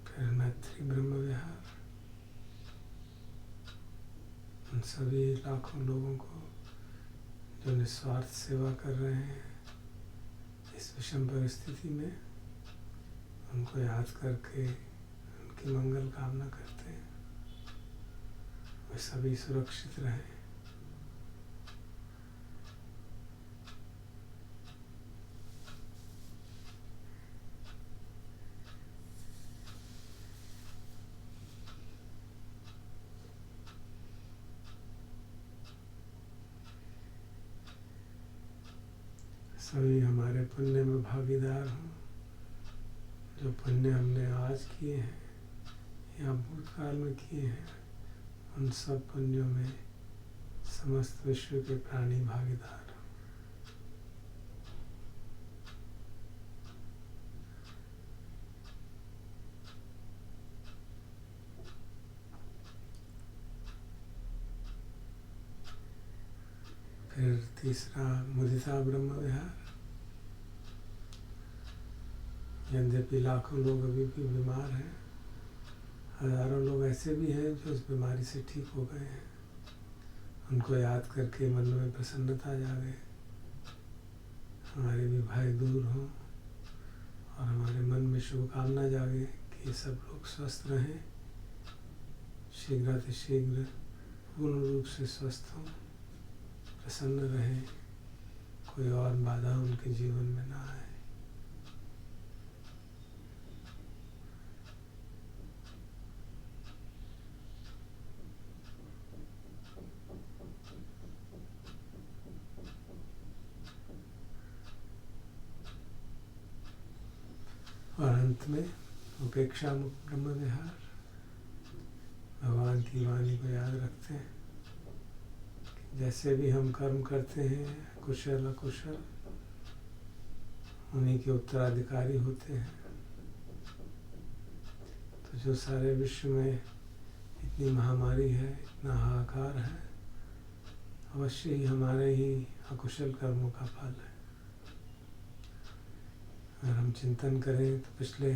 फिर मैत्री ब्रह्म विहार, उन सभी लाखों लोगों को जो निस्वार्थ सेवा कर रहे हैं इस विषम परिस्थिति में, उनको याद करके उनकी मंगल कामना करते हैं, वे सभी सुरक्षित रहें। सभी हमारे पुण्य में भागीदार हों। जो पुण्य हमने आज किए हैं या भूतकाल में किए हैं, उन सब पुण्यों में समस्त विश्व के प्राणी भागीदार। फिर तीसरा मुदिता ब्रह्म विहार। यद्यपि लाखों लोग अभी भी बीमार हैं, हजारों लोग ऐसे भी हैं जो इस बीमारी से ठीक हो गए हैं, उनको याद करके मन में प्रसन्नता जागे, हमारे भी भय दूर हों और हमारे मन में शुभकामना जागे कि ये सब लोग स्वस्थ रहें, शीघ्रातिशीघ्र पूर्ण रूप से स्वस्थ हों, प्रसन्न रहें, कोई और बाधा उनके जीवन में ना आए। और अंत में उपेक्षा मुक्त ब्रह्म विहार। भगवान की वाणी को याद रखते हैं कि जैसे भी हम कर्म करते हैं, कुशल अकुशल, उन्हीं के उत्तराधिकारी होते हैं। तो जो सारे विश्व में इतनी महामारी है, इतना हाहाकार है, अवश्य ही हमारे ही अकुशल कर्मों का फल है। अगर हम चिंतन करें तो पिछले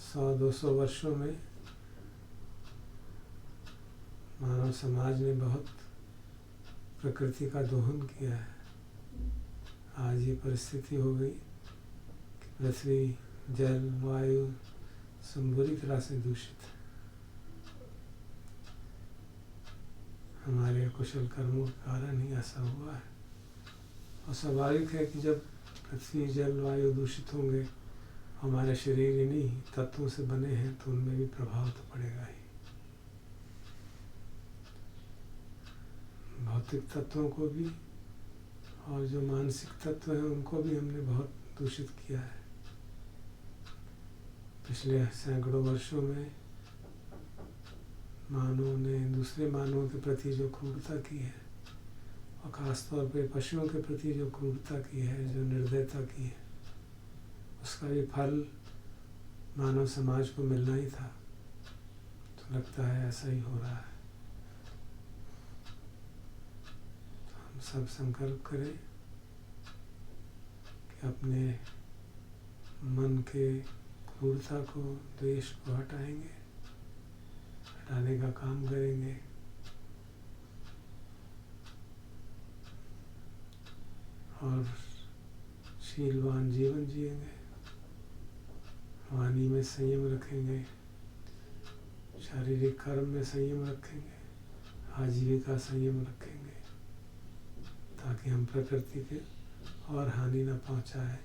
100-200 वर्षों में मानव समाज ने बहुत प्रकृति का दोहन किया है। आज ये परिस्थिति हो गई कि पृथ्वी, जल, वायु सब बुरी तरह से दूषित है। हमारे कुशल कर्मों के कारण ही ऐसा हुआ है। और स्वाभाविक है कि जब पृथ्वी, जल, वायु दूषित होंगे, हमारे शरीर इन्हीं तत्वों से बने हैं, तो उनमें भी प्रभाव तो पड़ेगा ही। भौतिक तत्वों को भी और जो मानसिक तत्व हैं उनको भी हमने बहुत दूषित किया है। पिछले सैकड़ों वर्षों में मानव ने दूसरे मानवों के प्रति जो क्रूरता की है, और ख़ासतौर पे पशुओं के प्रति जो क्रूरता की है, जो निर्दयता की है, उसका भी फल मानव समाज को मिलना ही था। तो लगता है ऐसा ही हो रहा है। तो हम सब संकल्प करें कि अपने मन के क्रूरता को, द्वेष को हटाएंगे, हटाने का काम करेंगे। और शीलवान जीवन जिएंगे, वाणी में संयम रखेंगे, शारीरिक कर्म में संयम रखेंगे, आजीविका संयम रखेंगे, ताकि हम प्रकृति के और हानि न पहुंचाए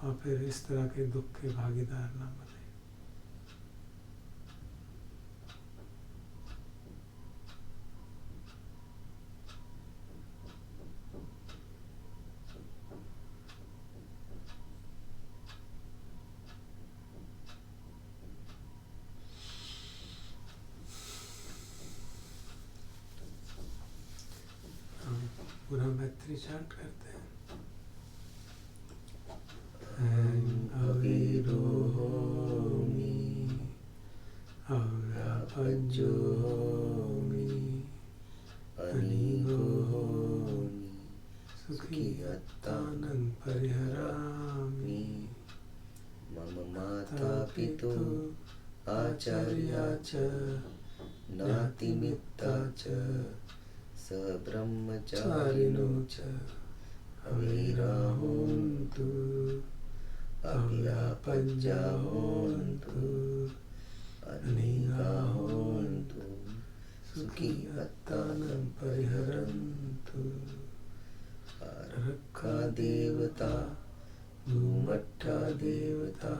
और फिर इस तरह के दुख के भागीदार न बने। पूरा मैत्री चांट करते हैं। अवीरो होमि, अव्यापज्यो होमि, अनीगो होमि, सुखी अत्तानं परिहरामि। मम माता पितु आचार्या च नातिमित्ता च ब्रह्मचारिणो च अवीरा होन्तु, अव्यापज्या होन्तु, अनीगा होन्तु, सुखी अत्तानं परिहरन्तु। रक्षा देवता, भूमट्टा देवता,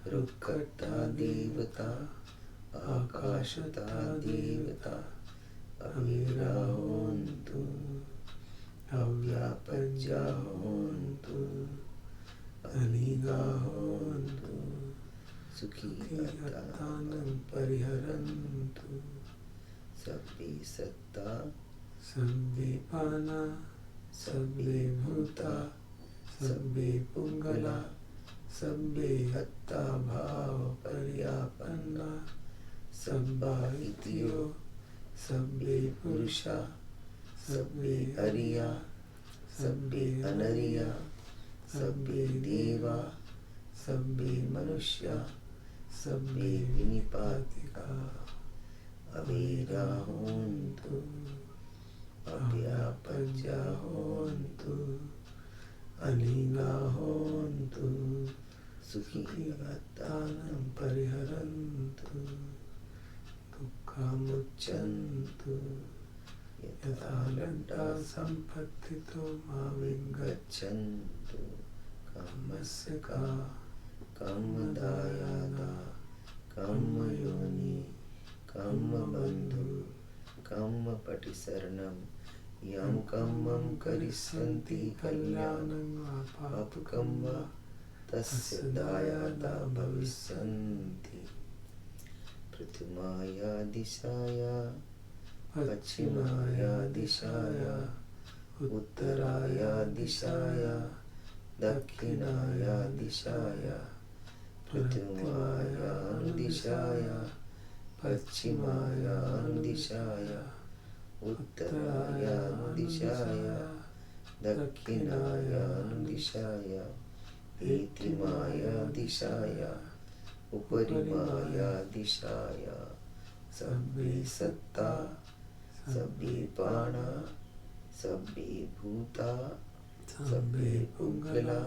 रुक्कट्टा देवता, आकाशता देवता, अवीरा होन्तु, अव्यापज्या होन्तु, अनीगा होन्तु, सुखी अत्तानं परिहरन्तु। सब्बे सत्ता सब्बे पाना सब्बे भूता सब्बे पुंगला सब्बे अत्ता भाव पर्यापन्ना सब्बा इतियो सब्बे पुरुषा सब्बे अरिया सब्बे अनरिया सब्बे देवा सब्बे मनुष्या सब्बे विनिपातिका अवेदा होन्तु अव्यापज्या होन्तु अनीगा होन्तु सुखितानं परिहरन्तु दुःखमुच्यन्तु यथा लड्डा सम्पत्तितो मा विगच्छन्तु कामस्य का कामदायादा कामयोनि कामबन्धु कामपटिशरणं यं कर्मं करिष्यन्ति कल्याणं वा पापकं वा तस्य दायादा भविष्यन्ति प्रथमाया दिशाया पश्चिमाया दिशाया उत्तराया दिशाया दक्षिणाया दिशाया प्रथमाया दिशाया पश्चिमाया दिशाया उत्तराया दिशाया दक्षिणाया दिशाया तृतीयाया दिशाया उपरिमाया दिशाया सब्बे सत्ता सब्बे पाणा सब्बे भूता सब्बे पुंगला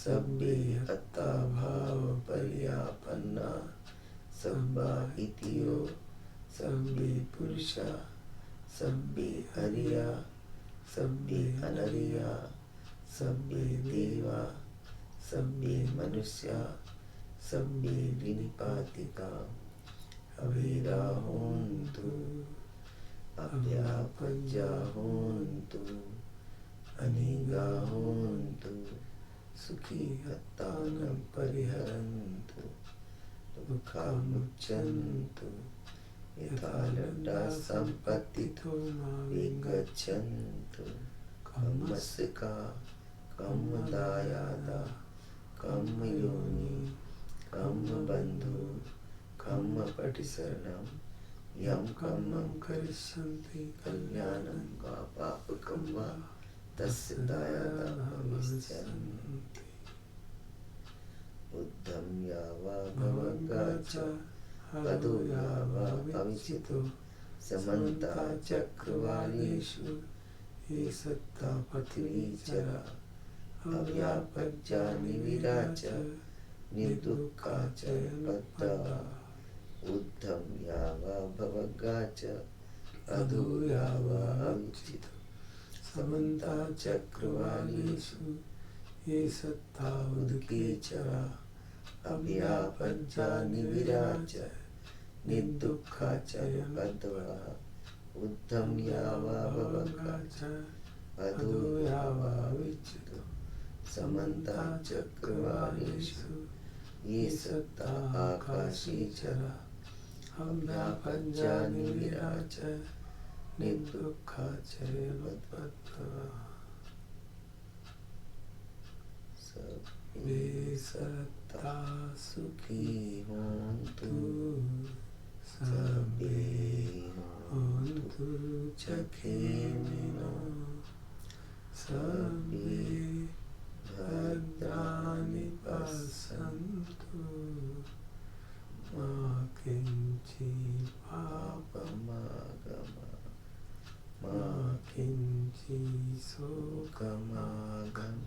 सब्बे अत्ता भाव पर्यापन्ना सब्बा इतियो सब्बे पुरुषा सब्बे हरिया सब्बे अनरिया सब्बे देवा सब्बे मनुष्या सब्बे विनिपातिका अवेदा होन्तु अव्यापज्या होन्तु अनीगा होन्तु सुखी हत्तानं परिहरन्तु दुःखमुच्यन्तु यथा लड्डा सम्पत्तितो मा विगच्छन्तु कामस्य का कामदायादा कामयोनि कामबन्धु कामपटिशरणं यं कर्मं करिष्यन्ति कल्याणं वा पापकं वा तस्य दायादा भविष्यन्ति बुद्धं या वा भवगाच अधो या वा अविचितो समन्ता चक्रवालेषु ये सत्ता पृथ्वी चरा अव्यापज्या निविराच निर्दुःखा च पद्मा उद्धं या वा भवगाच अधो या वा अविचितो समन्ता चक्रवालेषु ये सत्ता उदके चरा अव्यापज्या निविराच निर्दुःखा च पद्मा उद्धं या वा भवगाच अधो या वा अविचितो समन्ता चक्रवालेषु ये सत्ता आकाशे चरा अव्यापज्या निविराच निर्दुःखा च पद्मा सब्बे सत्ता सुखी होन्तु सब्बे होन्तु सुखिनो सब्बे भद्राणि पश्यन्तु मा किञ्चित् पापमागम मा किञ्चित् शोकमागम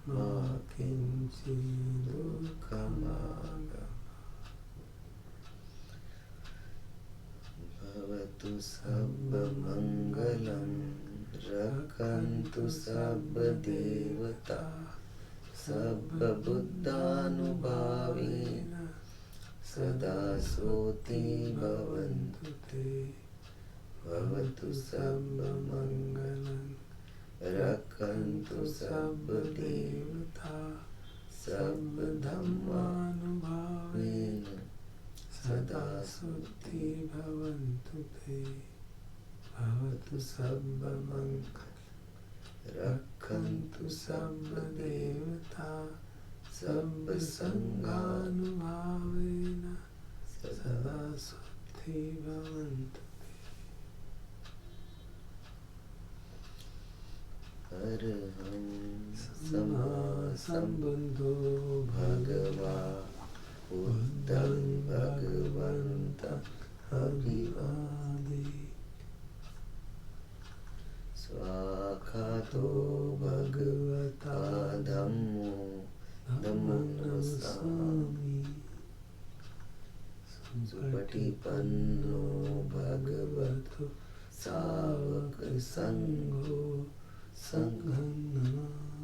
मा किञ्चित् दुःखमागम भवतु सर्वमङ्गलं रक्षन्तु सर्वदेवता सर्वबुद्धानुभावेन सदा सोति भवन्तु ते भवतु सर्वमङ्गलं रक्षन्तु सर्वदेवता सर्वधर्मानुभावेन सदा शुद्धि भवन्तु ते भवतु सर्वमङ्गल रक्षन्तु सर्वदेवता सर्वसङ्गानुभावेन सदा शुद्धि भवन्तु अरहं सम्मा सम्बुद्धो भगवा बुद्धं भगवन्तं अभिवादे स्वाखातो भगवता धम्मो नमोऽस्मि सुपटिपन्नो भगवतो सावक संघो संघं नमामि।